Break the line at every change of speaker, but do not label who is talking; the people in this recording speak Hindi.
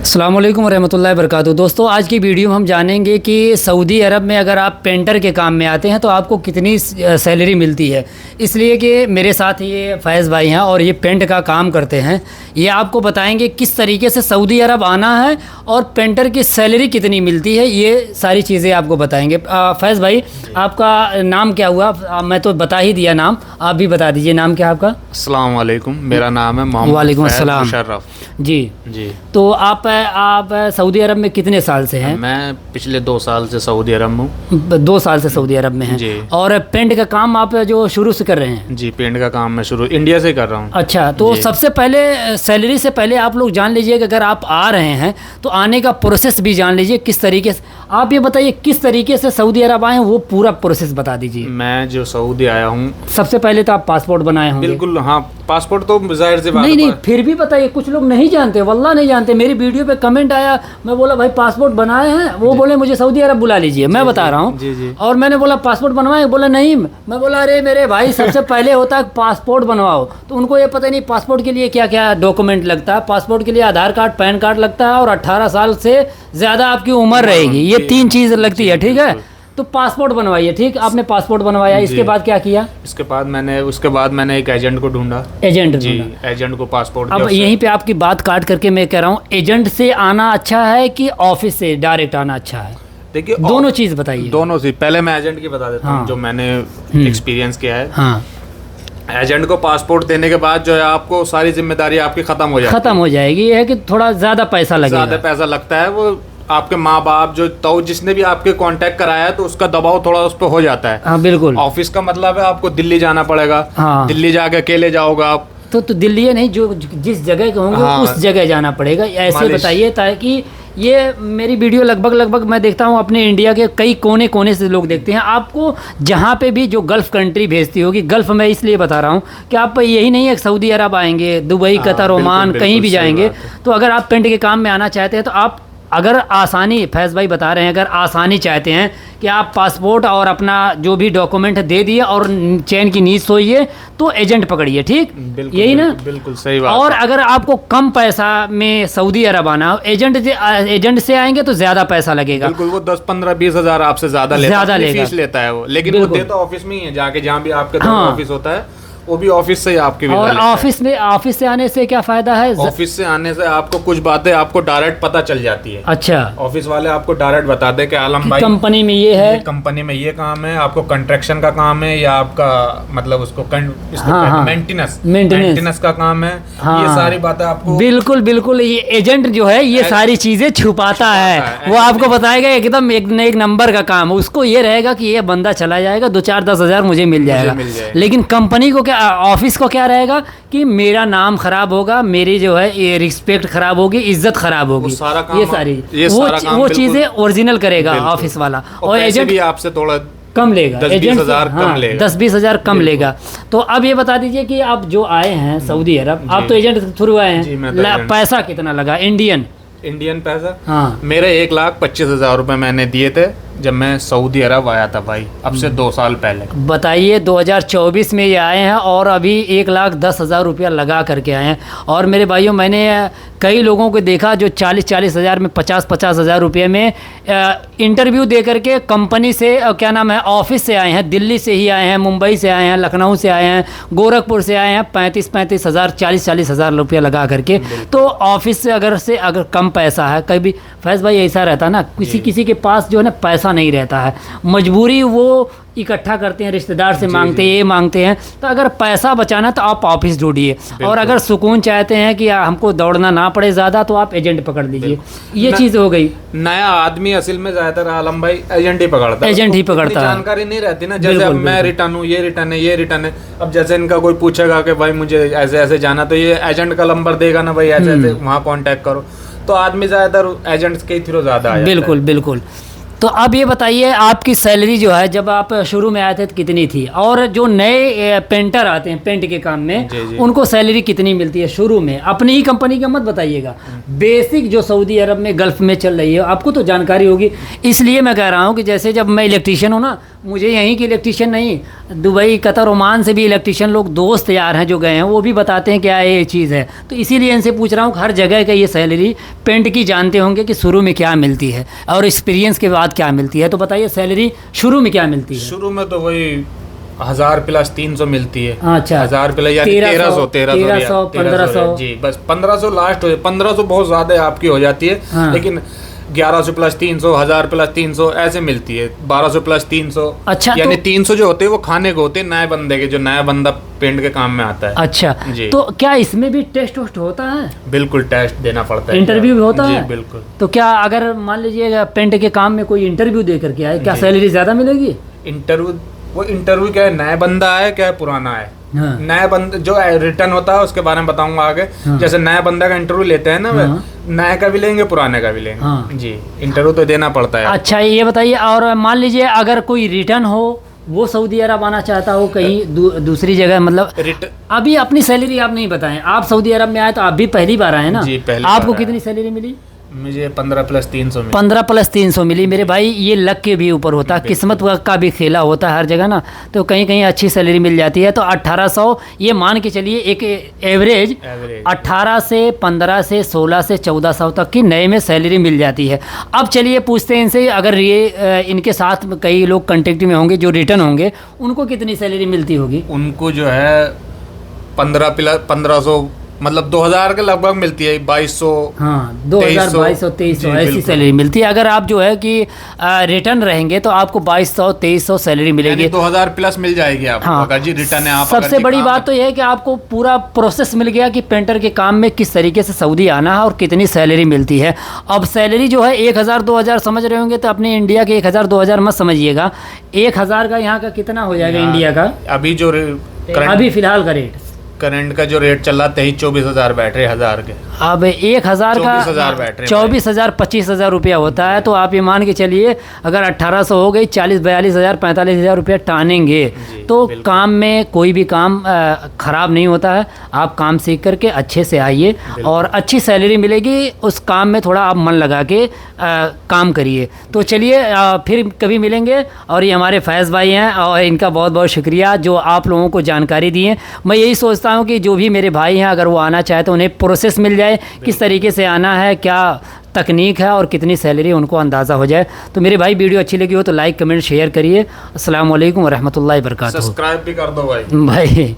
अस्सलाम वालेकुम रहमतुल्लाहि वबरकातुहू। दोस्तों, आज की वीडियो में हम जानेंगे कि सऊदी अरब में अगर आप पेंटर के काम में आते हैं तो आपको कितनी सैलरी मिलती है। इसलिए कि मेरे साथ ये फैज़ भाई हैं और ये पेंट का काम करते हैं। ये आपको बताएंगे किस तरीके से सऊदी अरब आना है और पेंटर की सैलरी कितनी मिलती है, ये सारी चीज़ें आपको बताएंगे। फैज़ भाई, आपका नाम क्या हुआ? मैं तो बता ही दिया नाम, आप भी बता दीजिए नाम क्या आपका।
अस्सलाम वालेकुम, मेरा नाम है मोहम्मद
वालेकुम अस्सलाम।
मुशर्रफ
जी
जी।
तो आप सऊदी अरब में कितने साल से हैं?
मैं पिछले 2 साल से सऊदी अरब में हूँ।
2 साल से सऊदी अरब में हैं।
जी।
और पेंट का काम आप जो शुरू से कर रहे हैं?
जी, पेंट का काम मैं शुरू इंडिया से कर रहा हूँ।
अच्छा, तो सबसे पहले सैलरी से पहले आप लोग जान लीजिए कि अगर आप आ रहे हैं तो आने का प्रोसेस भी जान लीजिए किस तरीके से। आप ये बताइए किस तरीके से सऊदी अरब आए हैं, वो पूरा प्रोसेस बता दीजिए।
मैं जो सऊदी आया हूँ,
सबसे पहले तो आप पासपोर्ट बनाए होंगे।
बिल्कुल हाँ, पासपोर्ट तो जाहिर सी बात है।
नहीं, फिर भी बताइए, कुछ लोग नहीं जानते, वल्लाह नहीं जानते। मेरी वीडियो पे कमेंट आया, मैं बोला भाई पासपोर्ट बनाए हैं, वो बोले मुझे सऊदी अरब बुला लीजिए। मैं बता रहा हूँ।
जी जी।
और मैंने बोला पासपोर्ट बनवाए, बोला नहीं। मैं बोला अरे मेरे भाई, सबसे पहले होता है पासपोर्ट बनवाओ। तो उनको ये पता नहीं पासपोर्ट के लिए क्या क्या डॉक्यूमेंट लगता है। पासपोर्ट के लिए आधार कार्ड, पैन कार्ड लगता है और 18 साल से ज़्यादा आपकी उम्र रहेगी। ये 3 चीज़ लगती है, ठीक है। तो पासपोर्ट बनवाइए, ठीक। आपने पासपोर्ट बनवाया, इसके बाद क्या किया?
उसके बाद मैंने एक एजेंट को ढूंढा।
एजेंट
जी,
ढूंढा।
एजेंट को पासपोर्ट
अब यहीं पे आपकी बात काट करके मैं कह रहा हूँ, एजेंट से आना अच्छा है कि ऑफिस से डायरेक्ट आना अच्छा है?
देखिए,
दोनों चीज़ बताइए।
दोनों से पहले मैं एजेंट की बता देता हूँ।
हाँ।
जो मैंने एक्सपीरियंस किया है।
हाँ,
एजेंट को पासपोर्ट देने के बाद जो है आपको सारी जिम्मेदारी आपकी खत्म हो जाती
खत्म हो जाएगी। ये है कि थोड़ा ज़्यादा पैसा
है।
लगेगा।
ज्यादा पैसा लगता है। वो आपके माँ बाप जो तो जिसने भी आपके कांटेक्ट कराया है, तो उसका दबाव थोड़ा उस पर हो जाता है।
हाँ बिल्कुल।
ऑफिस का मतलब है आपको दिल्ली जाना पड़ेगा।
हाँ।
दिल्ली जाके अकेले जाओगे आप।
तो दिल्ली है नहीं, जो जिस जगह के होंगे
हाँ।
उस जगह जाना पड़ेगा। ऐसे
मालिश।
बताइए, ताकि ये मेरी वीडियो लगभग मैं देखता हूँ अपने इंडिया के कई कोने कोने से लोग देखते हैं। आपको जहाँ पे भी जो गल्फ़ कंट्री भेजती होगी, गल्फ़ में इसलिए बता रहा हूँ कि आप यही नहीं है कि सऊदी अरब आएंगे, दुबई, कतर, ओमान, कहीं भी जाएंगे। तो अगर आप पेंट के काम में आना चाहते हैं तो आप अगर आसानी, फैज़ भाई बता रहे हैं, अगर आसानी चाहते हैं कि आप पासपोर्ट और अपना जो भी डॉक्यूमेंट दे दिए और चैन की नींद सोइए, तो एजेंट पकड़िए, ठीक। यही ना?
बिल्कुल सही बात।
और अगर आपको कम पैसा में सऊदी अरब आना हो, एजेंट से आएंगे तो ज़्यादा पैसा लगेगा।
बिल्कुल, वो 10, 15, 20 हज़ार आपसे ज़्यादा
लेगा।
फीस लेता है वो। लेकिन वो देता ऑफिस में ही है, जाके जहाँ भी आपके ऑफिस होता है, वो भी ऑफिस से ही आपके
और ऑफिस से आने से क्या फ़ायदा है?
ऑफिस से आने से आपको कुछ बातें आपको डायरेक्ट पता चल जाती है।
अच्छा,
ऑफिस वाले आपको डायरेक्ट बताते हैं कि आलम भाई
कंपनी में ये है,
कंपनी में ये काम है, आपको कंस्ट्रक्शन का काम है, या आपका मतलब उसको मेंटेनेंस का काम है।
हाँ,
ये सारी बातें आपको
बिल्कुल ये एजेंट जो है ये सारी चीजें छुपाता है। वो आपको बताएगा एकदम एक नंबर का काम। उसको ये रहेगा कि ये बंदा चला जाएगा, 2, 4, 10 हज़ार मुझे मिल जाएगा। लेकिन कंपनी को क्या, ऑफिस को क्या रहेगा कि मेरा नाम खराब होगा, मेरी जो है ये रिस्पेक्ट खराब होगी, इज्जत खराब होगी। वो चीजें ओरिजिनल करेगा ऑफिस वाला। और एजेंट
भी आपसे थोड़ा
कम लेगा,
10-20 हज़ार कम लेगा।
10-20 हज़ार कम लेगा। तो अब ये बता दीजिए कि आप जो आए हैं सऊदी अरब, आप तो एजेंट थ्रू आए हैं, पैसा कितना लगा
इंडियन पैसा?
हाँ,
मेरे 1,25,000 रुपए मैंने दिए थे जब मैं सऊदी अरब आया था भाई, अब से 2 साल पहले।
बताइए, 2024 में ये आए हैं और अभी 1,10,000 रुपया लगा करके आए हैं। और मेरे भाइयों, मैंने कई लोगों को देखा जो 40-40 हज़ार में, 50-50 हज़ार रुपये में इंटरव्यू दे करके कंपनी से, क्या नाम है, ऑफिस से आए हैं। दिल्ली से ही आए हैं, मुंबई से आए हैं, लखनऊ से आए हैं, गोरखपुर से आए हैं। 35-35 हज़ार, 40-40 हज़ार रुपया लगा करके। तो ऑफिस से अगर कम पैसा है, कभी फैज़ भाई ऐसा रहता ना, किसी के पास जो है ना पैसा नहीं रहता है, मजबूरी वो इकट्ठा करते हैं, रिश्तेदार से मांगते हैं, ये मांगते हैं। तो अगर पैसा बचाना तो आप ऑफिस ढूंढिए, और अगर सुकून चाहते हैं कि हमको दौड़ना ना पड़े ज़्यादा, तो आप एजेंट पकड़ लीजिए। ये चीज़ हो गई।
नया आदमी असल में ज़्यादातर आलम भाई एजेंट ही पकड़ता है। जानकारी नहीं रहती ना। जैसे अब मैं रिटर्न हूँ, ये रिटर्न है। अब जैसे इनका कोई पूछेगा कि भाई मुझे ऐसे ऐसे जाना, तो ये एजेंट का नंबर देगा ना, भाई ऐसे ऐसे वहाँ कॉन्टेक्ट करो। तो आदमी ज़्यादातर एजेंट्स के थ्रू ज़्यादा आया।
बिल्कुल। तो अब ये बताइए आपकी सैलरी जो है जब आप शुरू में आए थे तो कितनी थी, और जो नए पेंटर आते हैं पेंट के काम में
जी।
उनको सैलरी कितनी मिलती है शुरू में? अपनी ही कंपनी का मत बताइएगा, बेसिक जो सऊदी अरब में गल्फ़ में चल रही है आपको तो जानकारी होगी। इसलिए मैं कह रहा हूँ कि जैसे जब मैं इलेक्ट्रीशियन हूँ ना, मुझे यहीं के इलेक्ट्रीशियन नहीं, दुबई कतर ओमान से भी इलेक्ट्रीशियन लोग दोस्त यार हैं जो गए हैं, वो भी बताते हैं क्या ये चीज़ है। तो इसीलिए इनसे पूछ रहा हूँ हर जगह का ये सैलरी पेंट की जानते होंगे कि शुरू में क्या मिलती है और एक्सपीरियंस के बाद क्या मिलती है। तो बताइए सैलरी शुरू में क्या मिलती है?
शुरू में तो वही 1000 प्लस 300 मिलती है।
अच्छा,
1000 प्लस यानी 1300
1500
जी, बस 1500 लास्ट हो, 1500 बहुत ज्यादा आपकी हो जाती है।
हाँ।
लेकिन 1100 प्लस 300, 1000 प्लस 300 ऐसे मिलती है। 1200 प्लस 300।
अच्छा,
यानी 300 जो होते हैं वो खाने को होते हैं नए बंदे के, जो नया बंदा पेंट के काम में आता है।
अच्छा
जी।
तो क्या इसमें भी टेस्ट वोस्ट होता है?
बिल्कुल टेस्ट देना पड़ता है,
इंटरव्यू भी होता
जी,
है?
बिल्कुल।
तो क्या अगर मान लीजिए पेंट के काम में कोई इंटरव्यू दे करके आए, क्या
जी।
सैलरी ज़्यादा मिलेगी?
इंटरव्यू क्या है, नया बंदा है क्या है पुराना है?
हाँ।
नया बंदा जो रिटर्न होता है उसके बारे में बताऊंगा आगे।
हाँ।
जैसे नया बंदा का इंटरव्यू लेते हैं ना,
हाँ।
नए का भी लेंगे पुराने का भी लेंगे।
हाँ।
जी, इंटरव्यू तो देना पड़ता है।
अच्छा ये बताइए, और मान लीजिए अगर कोई रिटर्न हो, वो सऊदी अरब आना चाहता हो कहीं दूसरी जगह, मतलब अभी अपनी सैलरी आप नहीं बताएं, आप सऊदी अरब में आए तो आप भी पहली बार आए ना?
जी, पहली
आपको
बार
कितनी सैलरी मिली?
मुझे 15 प्लस 300 मिली।
15 प्लस 300 मिली। मेरे भाई ये लक के भी ऊपर होता है, किस्मत का भी खेला होता है हर जगह ना, तो कहीं कहीं अच्छी सैलरी मिल जाती है। तो 1800 ये मान के चलिए एक एवरेज 18 से 15 से 16 से 1400 तक की नए में सैलरी मिल जाती है। अब चलिए पूछते हैं इनसे, अगर ये इनके साथ कई लोग कंटेक्ट में होंगे जो रिटर्न होंगे, उनको कितनी सैलरी मिलती होगी?
उनको जो है 15 प्लस 1500 मतलब 2000 के लगभग मिलती है। 2200,
हाँ 2000 2200 2300 ऐसी सैलरी मिलती है। अगर आप जो है कि रिटर्न रहेंगे तो आपको 2200 2300 सैलरी मिलेगी,
2000 प्लस मिल जाएगी आपको।
हाँ।
अगर जी रिटर्न है आप।
सबसे बड़ी बात तो यह है कि आपको पूरा प्रोसेस मिल गया कि पेंटर के काम में किस तरीके से सऊदी आना है और कितनी सैलरी मिलती है। अब सैलरी जो है 1000 2000 समझ रहे होंगे, तो अपने इंडिया के 1000 2000 मत समझिएगा। 1000 का यहाँ का कितना हो जाएगा इंडिया का?
अभी जो
अभी फिलहाल का रेट,
करंट का जो रेट चल रहा 23-24 बैठ रहे 1000 के।
अब 1000 का
24,000 बैठ रहे
24,000 25,000 रुपया होता है। तो आप ये मान के चलिए अगर 1800 हो गई, 40-42,000 45,000 रुपया टानेंगे तो काम में कोई भी काम ख़राब नहीं होता है। आप काम सीख करके अच्छे से आइए और अच्छी सैलरी मिलेगी। उस काम में थोड़ा आप मन लगा के काम करिए। तो चलिए फिर कभी मिलेंगे। और ये हमारे फैज़ भाई हैं और इनका बहुत बहुत शुक्रिया जो आप लोगों को जानकारी दी है। मैं यही सोचता हूँ कि जो भी मेरे भाई हैं अगर वो आना चाहे तो उन्हें प्रोसेस मिल जाए, किस तरीके से आना है, क्या तकनीक है और कितनी सैलरी, उनको अंदाज़ा हो जाए। तो मेरे भाई वीडियो अच्छी लगी हो तो लाइक कमेंट शेयर करिए। अस्सलाम वालेकुम व रहमतुल्लाहि व बरकातहू।
सब्सक्राइब भी कर दो भाई।